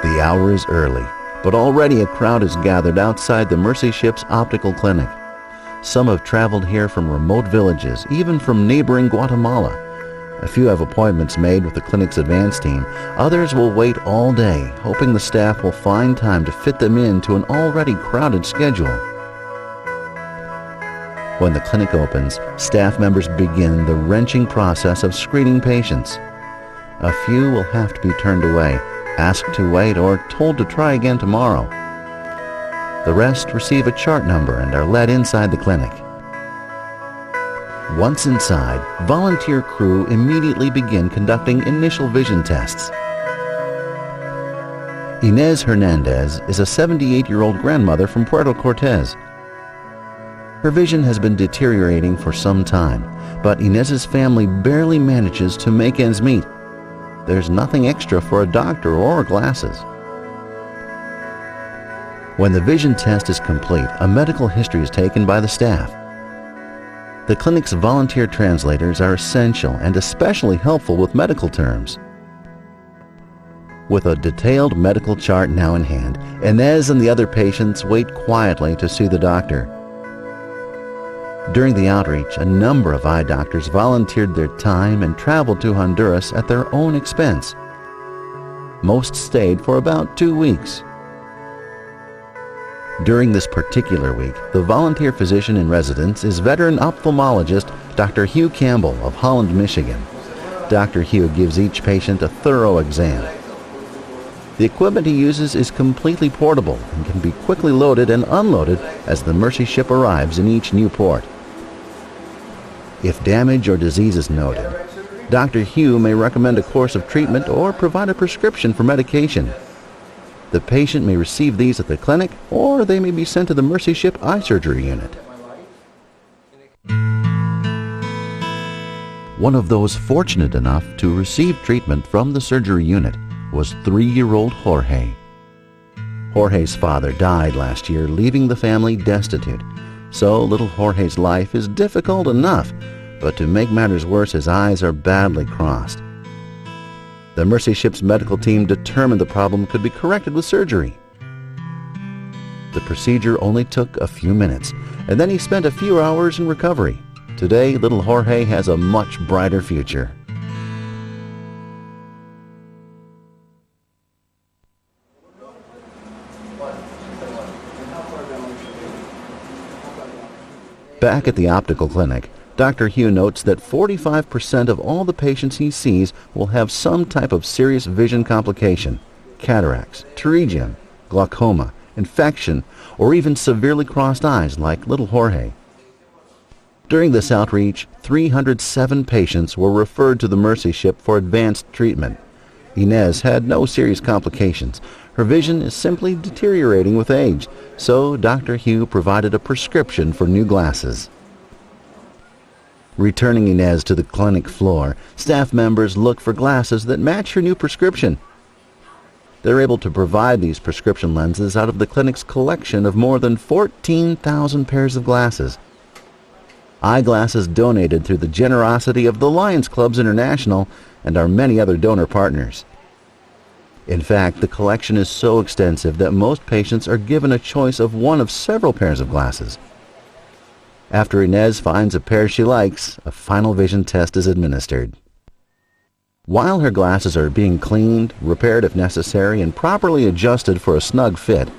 The hour is early, but already a crowd is gathered outside the Mercy Ship's Optical Clinic. Some have traveled here from remote villages, even from neighboring Guatemala. A few have appointments made with the clinic's advance team. Others will wait all day, hoping the staff will find time to fit them into an already crowded schedule. When the clinic opens, staff members begin the wrenching process of screening patients. A few will have to be turned away, asked to wait, or told to try again tomorrow. The rest receive a chart number and are led inside the clinic. Once inside, volunteer crew immediately begin conducting initial vision tests. Inez Hernandez is a 78-year-old grandmother from Puerto Cortes. Her vision has been deteriorating for some time, but Inez's family barely manages to make ends meet. There's nothing extra for a doctor or glasses. When the vision test is complete, a medical history is taken by the staff. The clinic's volunteer translators are essential and especially helpful with medical terms. With a detailed medical chart now in hand, Inez and the other patients wait quietly to see the doctor. During the outreach, a number of eye doctors volunteered their time and traveled to Honduras at their own expense. Most stayed for about 2 weeks. During this particular week, the volunteer physician in residence is veteran ophthalmologist Dr. Hugh Campbell of Holland, Michigan. Dr. Hugh gives each patient a thorough exam. The equipment he uses is completely portable and can be quickly loaded and unloaded as the Mercy Ship arrives in each new port. If damage or disease is noted, Dr. Hugh may recommend a course of treatment or provide a prescription for medication. The patient may receive these at the clinic, or they may be sent to the Mercy Ship Eye Surgery Unit. One of those fortunate enough to receive treatment from the surgery unit was 3-year-old Jorge. Jorge's father died last year, leaving the family destitute. So little Jorge's life is difficult enough, but to make matters worse, his eyes are badly crossed. The Mercy Ship's medical team determined the problem could be corrected with surgery. The procedure only took a few minutes, and then he spent a few hours in recovery. Today, little Jorge has a much brighter future. Back at the optical clinic, Dr. Hugh notes that 45% of all the patients he sees will have some type of serious vision complication: cataracts, pterygium, glaucoma, infection, or even severely crossed eyes like little Jorge. During this outreach, 307 patients were referred to the Mercy Ship for advanced treatment. Inez had no serious complications. Her vision is simply deteriorating with age, so Dr. Hugh provided a prescription for new glasses. Returning Inez to the clinic floor, staff members look for glasses that match her new prescription. They're able to provide these prescription lenses out of the clinic's collection of more than 14,000 pairs of glasses. Eyeglasses donated through the generosity of the Lions Clubs International and our many other donor partners. In fact, the collection is so extensive that most patients are given a choice of one of several pairs of glasses. After Inez finds a pair she likes, a final vision test is administered. While her glasses are being cleaned, repaired if necessary, and properly adjusted for a snug fit,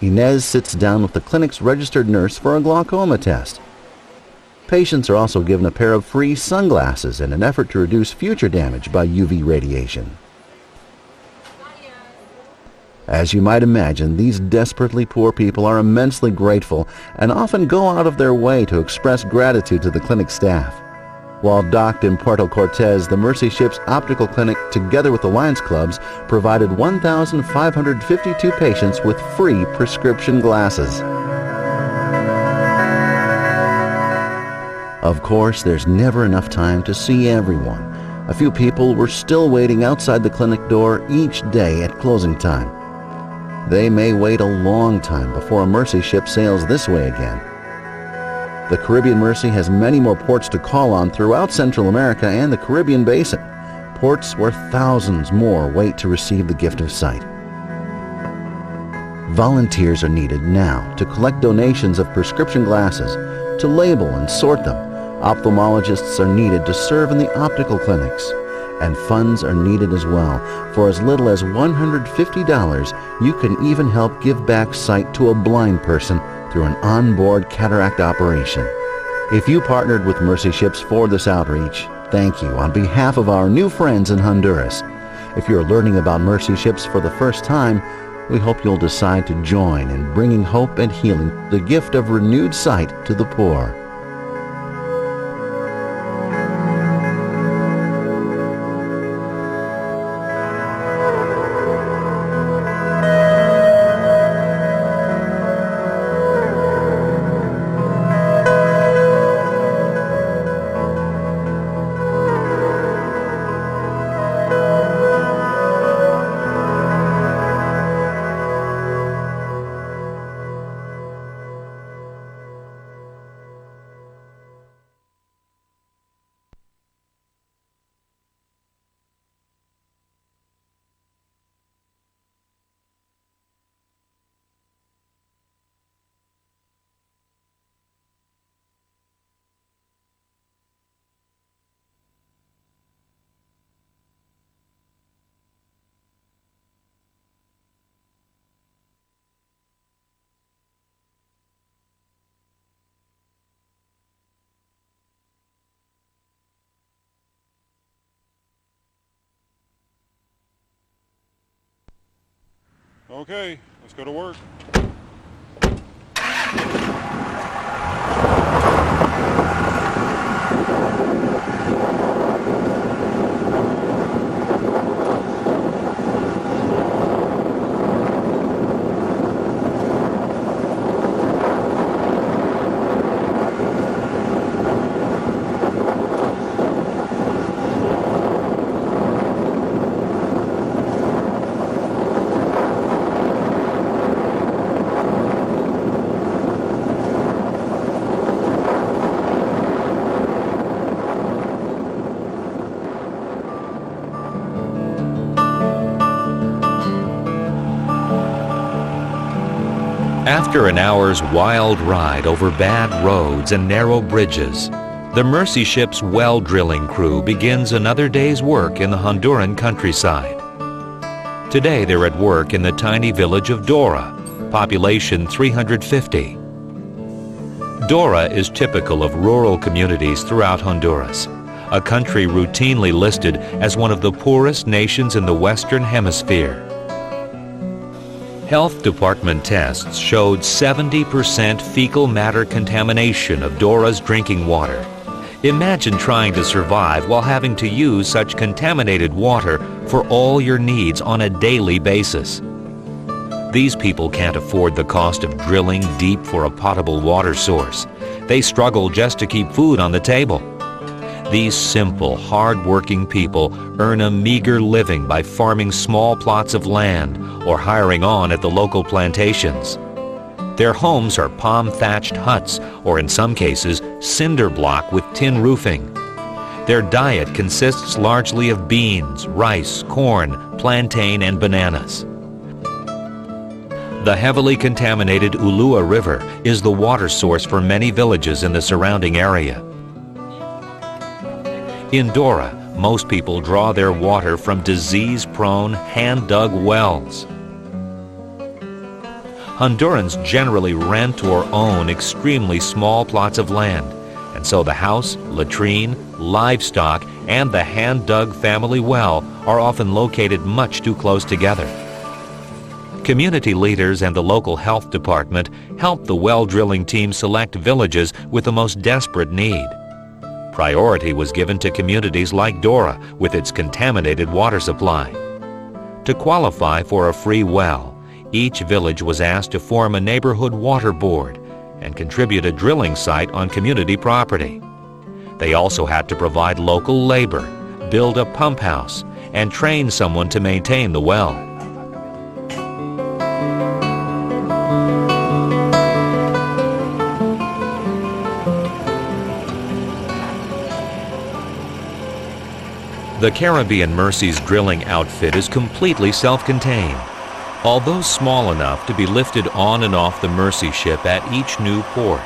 Inez sits down with the clinic's registered nurse for a glaucoma test. Patients are also given a pair of free sunglasses in an effort to reduce future damage by UV radiation. As you might imagine, these desperately poor people are immensely grateful and often go out of their way to express gratitude to the clinic staff. While docked in Puerto Cortes, the Mercy Ship's Optical Clinic, together with the Lions Clubs, provided 1,552 patients with free prescription glasses. Of course, there's never enough time to see everyone. A few people were still waiting outside the clinic door each day at closing time. They may wait a long time before a Mercy Ship sails this way again. The Caribbean Mercy has many more ports to call on throughout Central America and the Caribbean Basin, ports where thousands more wait to receive the gift of sight. Volunteers are needed now to collect donations of prescription glasses, to label and sort them. Ophthalmologists are needed to serve in the optical clinics. And funds are needed as well. For as little as $150, you can even help give back sight to a blind person through an onboard cataract operation. If you partnered with Mercy Ships for this outreach, thank you on behalf of our new friends in Honduras. If you're learning about Mercy Ships for the first time, we hope you'll decide to join in bringing hope and healing, the gift of renewed sight to the poor. Okay, let's go to work. After an hour's wild ride over bad roads and narrow bridges, the Mercy Ship's well drilling crew begins another day's work in the Honduran countryside. Today they're at work in the tiny village of Dora, population 350. Dora is typical of rural communities throughout Honduras, a country routinely listed as one of the poorest nations in the Western Hemisphere. Health department tests showed 70% fecal matter contamination of Dora's drinking water. Imagine trying to survive while having to use such contaminated water for all your needs on a daily basis. These people can't afford the cost of drilling deep for a potable water source. They struggle just to keep food on the table. These simple, hard-working people earn a meager living by farming small plots of land or hiring on at the local plantations. Their homes are palm-thatched huts, or in some cases, cinder block with tin roofing. Their diet consists largely of beans, rice, corn, plantain, and bananas. The heavily contaminated Ulua River is the water source for many villages in the surrounding area. In Dora, most people draw their water from disease-prone, hand-dug wells. Hondurans generally rent or own extremely small plots of land, and so the house, latrine, livestock, and the hand-dug family well are often located much too close together. Community leaders and the local health department help the well drilling team select villages with the most desperate need. Priority was given to communities like Dora with its contaminated water supply. To qualify for a free well, each village was asked to form a neighborhood water board and contribute a drilling site on community property. They also had to provide local labor, build a pump house, and train someone to maintain the well. The Caribbean Mercy's drilling outfit is completely self-contained. Although small enough to be lifted on and off the Mercy ship at each new port,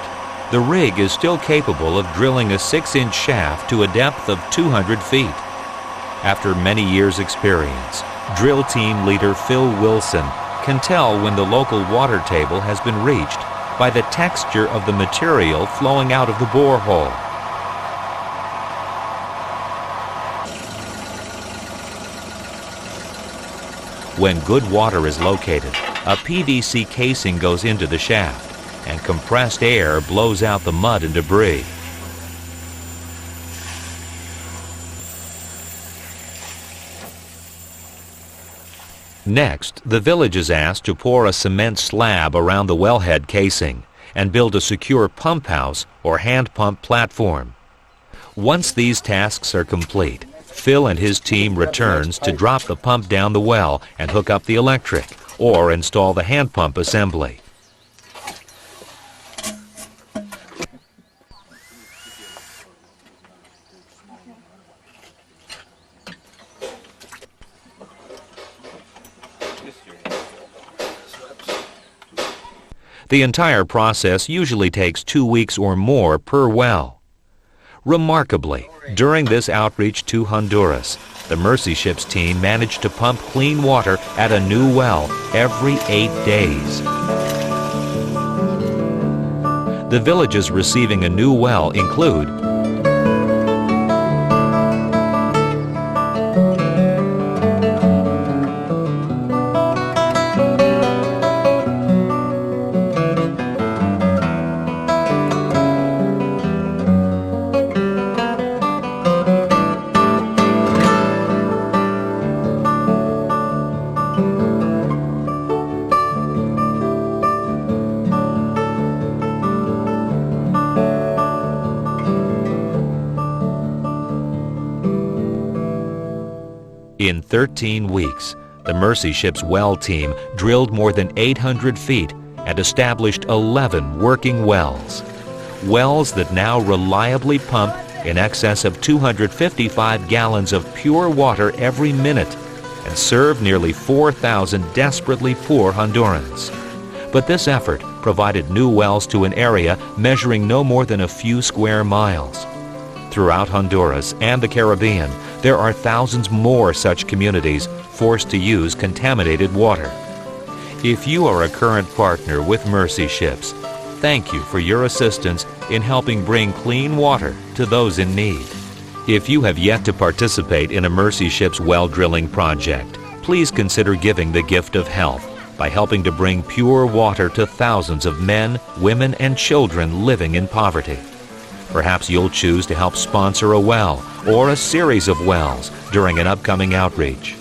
the rig is still capable of drilling a 6-inch shaft to a depth of 200 feet. After many years' experience, drill team leader Phil Wilson can tell when the local water table has been reached by the texture of the material flowing out of the borehole. When good water is located, a PVC casing goes into the shaft, and compressed air blows out the mud and debris. Next, the village is asked to pour a cement slab around the wellhead casing and build a secure pump house or hand pump platform. Once these tasks are complete, Phil and his team returns to drop the pump down the well and hook up the electric or install the hand pump assembly. The entire process usually takes 2 weeks or more per well. Remarkably, during this outreach to Honduras, the Mercy Ships team managed to pump clean water at a new well every 8 days. The villages receiving a new well include In 13 weeks, the Mercy Ships well team drilled more than 800 feet and established 11 working wells. Wells that now reliably pump in excess of 255 gallons of pure water every minute and serve nearly 4,000 desperately poor Hondurans. But this effort provided new wells to an area measuring no more than a few square miles. Throughout Honduras and the Caribbean, there are thousands more such communities forced to use contaminated water. If you are a current partner with Mercy Ships, thank you for your assistance in helping bring clean water to those in need. If you have yet to participate in a Mercy Ships well drilling project, please consider giving the gift of health by helping to bring pure water to thousands of men, women, and children living in poverty. Perhaps you'll choose to help sponsor a well or a series of wells during an upcoming outreach.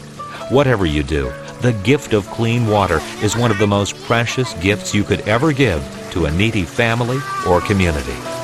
Whatever you do, the gift of clean water is one of the most precious gifts you could ever give to a needy family or community.